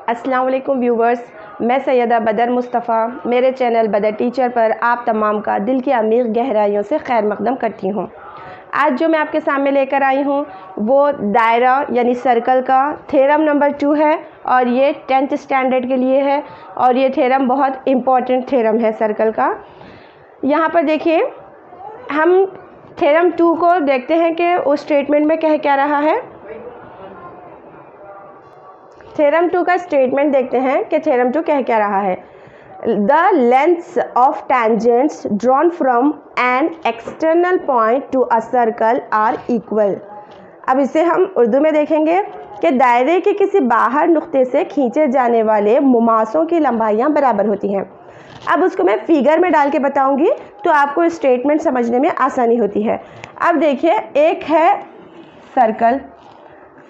अस्सलाम वालेकुम व्यूवर्स, मैं सैयदा बदर मुस्तफ़ा मेरे चैनल बदर टीचर पर आप तमाम का दिल की अमीर गहराइयों से खैर मकदम करती हूँ। आज जो मैं आपके सामने लेकर आई हूँ वो दायरा यानी सर्कल का थ्योरम नंबर 2 है और ये 10th स्टैंडर्ड के लिए है और ये थ्योरम बहुत इम्पॉर्टेंट थ्योरम है सर्कल का। यहाँ पर देखिए, हम थ्योरम 2 को देखते हैं कि उस स्टेटमेंट में कह क्या रहा है। थ्योरम 2 का स्टेटमेंट देखते हैं कि थ्योरम 2 कह क्या रहा है। The lengths of tangents drawn from an external point to a circle are equal. अब इसे हम उर्दू में देखेंगे कि दायरे के किसी बाहर नुक्ते से खींचे जाने वाले मुमासों की लंबाइयाँ बराबर होती हैं। अब उसको मैं फिगर में डाल के बताऊंगी तो आपको स्टेटमेंट समझने में आसानी होती है। अब देखिए, एक है सर्कल।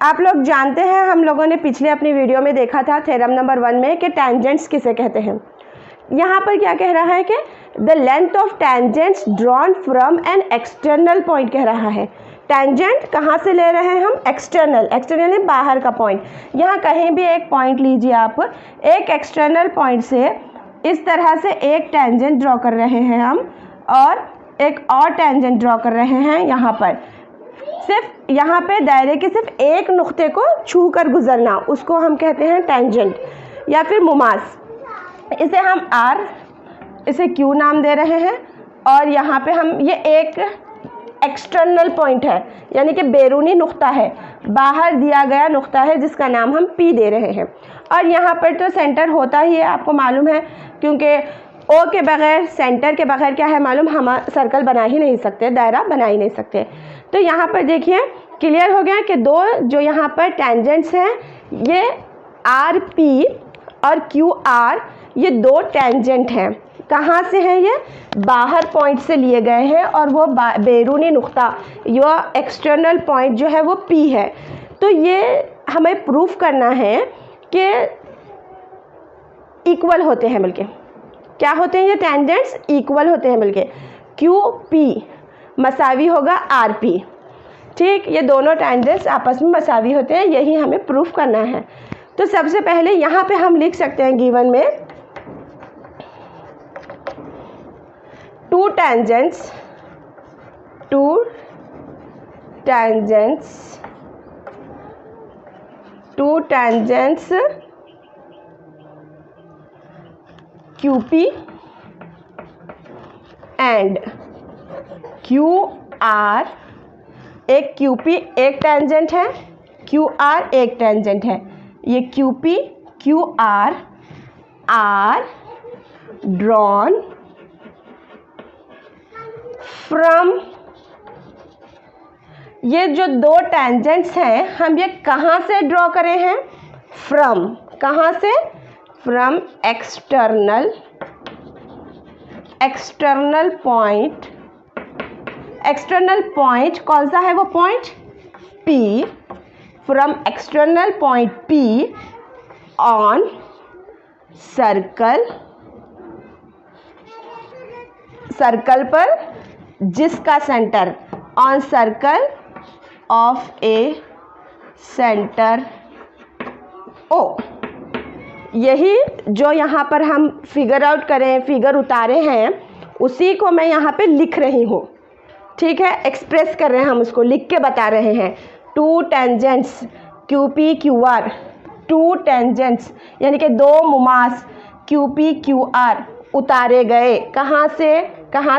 आप लोग जानते हैं, हम लोगों ने पिछले अपनी वीडियो में देखा था थ्योरम नंबर 1 में कि टेंजेंट्स किसे कहते हैं। यहाँ पर क्या कह रहा है कि the length of tangents drawn from an external point कह रहा है। टेंजेंट कहाँ से ले रहे हैं हम? एक्सटर्नल। एक्सटर्नल है बाहर का पॉइंट। यहाँ कहीं भी एक पॉइंट लीजिए आप, एक एक्सटर्नल पॉइंट से इस तरह से एक टेंजेंट ड्रॉ कर रहे हैं हम और एक और टेंजेंट ड्रॉ कर रहे हैं। यहाँ पर सिर्फ यहाँ पे दायरे के सिर्फ एक नुक्ते को छू कर गुजरना, उसको हम कहते हैं टेंजेंट या फिर मुमास। इसे हम आर, इसे क्यू नाम दे रहे हैं और यहाँ पे हम ये एक एक्सटर्नल पॉइंट है यानी कि बैरूनी नुक्ता है, बाहर दिया गया नुक्ता है जिसका नाम हम पी दे रहे हैं। और यहाँ पर तो सेंटर होता ही है, आपको मालूम है, क्योंकि ओ के बगैर, सेंटर के बगैर क्या है मालूम, हम सर्कल बना ही नहीं सकते, दायरा बना ही नहीं सकते। तो यहाँ पर देखिए क्लियर हो गया कि दो जो यहाँ पर टेंजेंट्स हैं ये आर पी और क्यू आर, ये दो टेंजेंट हैं। कहाँ से हैं? ये बाहर पॉइंट से लिए गए हैं और वो बैरूनी नुक्ता या एक्सटर्नल पॉइंट जो है वो पी है। तो ये हमें प्रूफ करना है कि इक्वल होते हैं मिलके। क्या होते हैं ये टेंजेंट्स? इक्वल होते हैं मिलके। क्यू पी मसावी होगा आर पी। ठीक, ये दोनों टेंजेंट्स आपस में मसावी होते हैं, यही हमें प्रूफ करना है। तो सबसे पहले यहाँ पे हम लिख सकते हैं गिवन में two tangents QP and QR। एक QP एक टेंजेंट है, QR एक टेंजेंट है। ये QP QR are drawn from, ये जो दो टेंजेंट्स हैं हम ये कहाँ से ड्रॉ करे हैं? फ्रॉम। कहाँ से? From external point. External point कौन सा है? वो point P। From external point P on circle पर जिसका centre, on circle of A centre O। यही जो यहाँ पर हम फिगर आउट करें, फिगर उतारे हैं, उसी को मैं यहाँ पे लिख रही हूँ। ठीक है, एक्सप्रेस कर रहे हैं हम, उसको लिख के बता रहे हैं। To tangents QP QR, to tangents यानी कि दो मुमास QP QR उतारे गए। कहाँ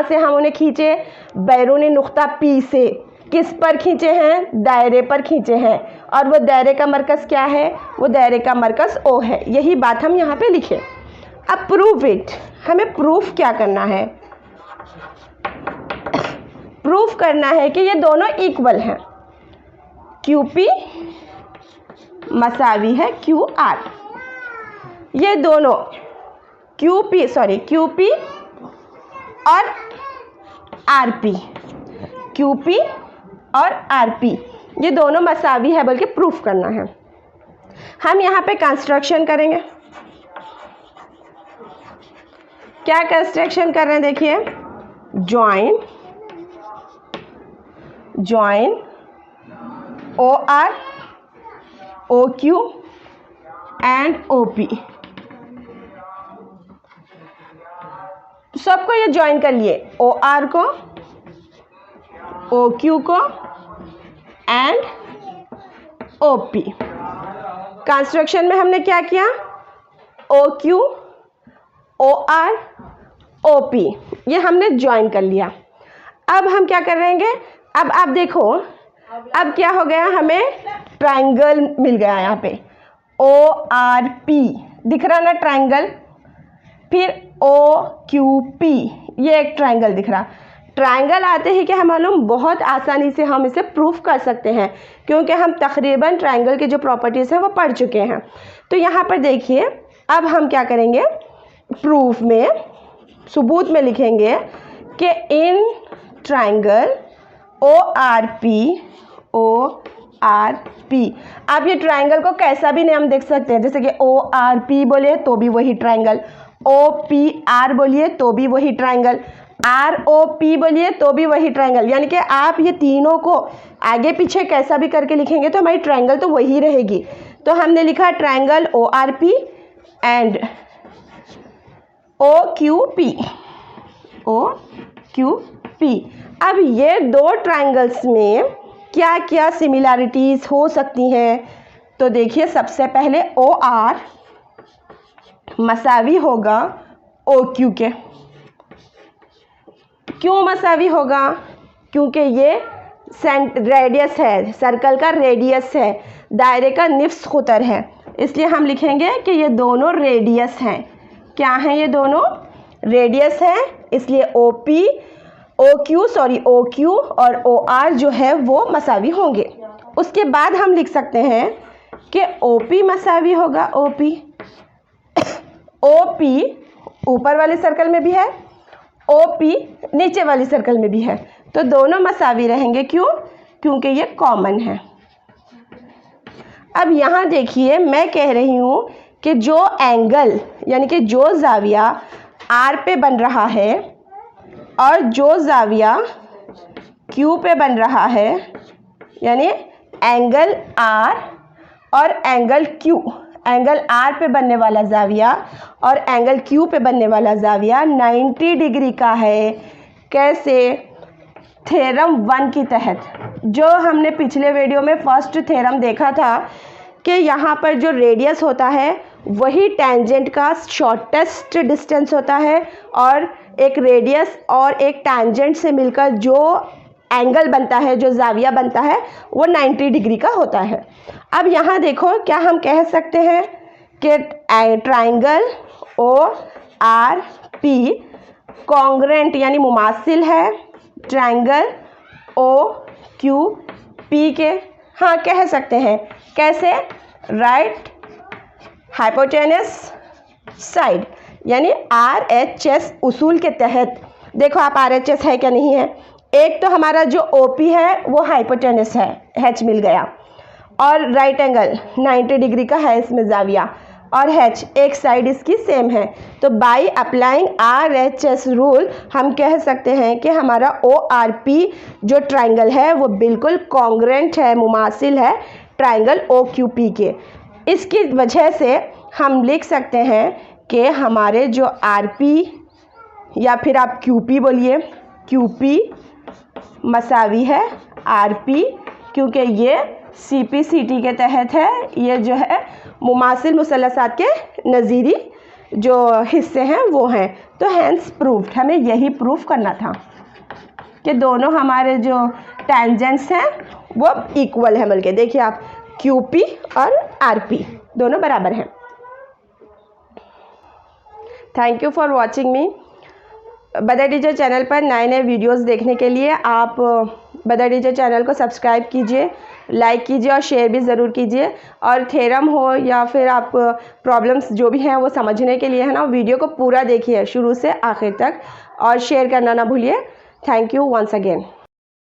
से हम उन्हें खींचे? बैरूनी नुक्ता P से। किस पर खींचे हैं? दायरे पर खींचे हैं। और वो दायरे का मरकज़ क्या है? वो दायरे का मरकज़ O है। यही बात हम यहाँ पे लिखें। अब प्रूव इट, हमें प्रूफ क्या करना है? प्रूफ करना है कि ये दोनों इक्वल हैं। QP मसावी है QR। ये दोनों QP और RP, QP और RP ये दोनों मसावी है, बल्कि प्रूफ करना है। हम यहाँ पे कंस्ट्रक्शन करेंगे। क्या कंस्ट्रक्शन कर रहे हैं? देखिए, join OR OQ and OP। सबको ये ज्वाइन कर लिए, OR को, OQ को एंड OP। कंस्ट्रक्शन में हमने क्या किया, OQ, OR, OP ये हमने ज्वाइन कर लिया। अब हम क्या करेंगे, अब आप देखो, अब क्या हो गया, हमें ट्रायंगल मिल गया यहाँ पे, ORP दिख रहा ना ट्रायंगल, फिर OQP ये एक ट्रायंगल दिख रहा। ट्रायंगल आते ही क्या हम मालूम, बहुत आसानी से हम इसे प्रूफ कर सकते हैं, क्योंकि हम तकरीबन ट्रायंगल के जो प्रॉपर्टीज़ हैं वो पढ़ चुके हैं। तो यहाँ पर देखिए, अब हम क्या करेंगे, प्रूफ में, सबूत में लिखेंगे कि इन ट्रायंगल ORP। आप ये ट्रायंगल को कैसा भी नाम देख सकते हैं, जैसे कि ORP बोलिए तो भी वही ट्रायंगल, OPR बोलिए तो भी वही ट्रायंगल, ROP बोलिए तो भी वही ट्रायंगल। यानी कि आप ये तीनों को आगे पीछे कैसा भी करके लिखेंगे तो हमारी ट्रायंगल तो वही रहेगी। तो हमने लिखा ट्रायंगल ORP एंड OQP। अब ये दो ट्रायंगल्स में क्या क्या सिमिलैरिटीज़ हो सकती हैं, तो देखिए सबसे पहले OR मसावी होगा OQ के। क्यों मसावी होगा, क्योंकि ये रेडियस है, सर्कल का रेडियस है, दायरे का निफ्स खुतर है, इसलिए हम लिखेंगे कि ये दोनों रेडियस हैं। क्या हैं ये दोनों, रेडियस है, इसलिए OQ और OR जो है वो मसावी होंगे। उसके बाद हम लिख सकते हैं कि OP मसावी होगा OP। OP ऊपर वाले सर्कल में भी है, OP नीचे वाली सर्कल में भी है, तो दोनों मसावी रहेंगे। क्यों, क्योंकि ये कॉमन है। अब यहाँ देखिए, मैं कह रही हूँ कि जो एंगल यानी कि जो जाविया R पे बन रहा है और जो जाविया Q पे बन रहा है, यानी एंगल R और एंगल Q, एंगल R पे बनने वाला जाविया और एंगल Q पे बनने वाला जाविया 90 डिग्री का है। कैसे, थ्योरम 1 के तहत, जो हमने पिछले वीडियो में फर्स्ट थ्योरम देखा था कि यहाँ पर जो रेडियस होता है वही टेंजेंट का शॉर्टेस्ट डिस्टेंस होता है, और एक रेडियस और एक टेंजेंट से मिलकर जो एंगल बनता है, जो जाविया बनता है, वो 90 डिग्री का होता है। अब यहाँ देखो, क्या हम कह सकते हैं कि ट्रायंगल ORP कॉन्ग्रेंट यानी मुमासिल है ट्रायंगल OQP के। हाँ, कह सकते हैं। कैसे, राइट हाइपोटेनस साइड, यानी RHS उसूल के तहत। देखो आप RHS है क्या नहीं है, एक तो हमारा जो OP है वो हाइपोटेनस है, H मिल गया, और राइट एंगल 90 डिग्री का है इसमें जाविया, और H एक साइड इसकी सेम है। तो बाय अप्लाइंग RHS रूल हम कह सकते हैं कि हमारा ORP जो ट्रायंगल है वो बिल्कुल कॉन्ग्रेंट है, मुमासिल है ट्रायंगल OQP के। इसकी वजह से हम लिख सकते हैं कि हमारे जो RP या फिर आप QP बोलिए, QP मसावी है RP, क्योंकि ये CPCT के तहत है। ये जो है मुमासिल मुसलसात के नज़ीरी जो हिस्से हैं वो हैं। तो हैंस प्रूफ्ड, हमें यही प्रूफ करना था कि दोनों हमारे जो टेंजेंट्स हैं वो इक्वल है। बल्कि देखिए आप, QP और RP दोनों बराबर हैं। थैंक यू फॉर वॉचिंग मी। बदर टीचर चैनल पर नए नए वीडियोस देखने के लिए आप बदर टीचर चैनल को सब्सक्राइब कीजिए, लाइक कीजिए और शेयर भी ज़रूर कीजिए। और थ्योरम हो या फिर आप प्रॉब्लम्स जो भी हैं वो समझने के लिए है ना, वीडियो को पूरा देखिए शुरू से आखिर तक, और शेयर करना ना भूलिए। Thank you once again.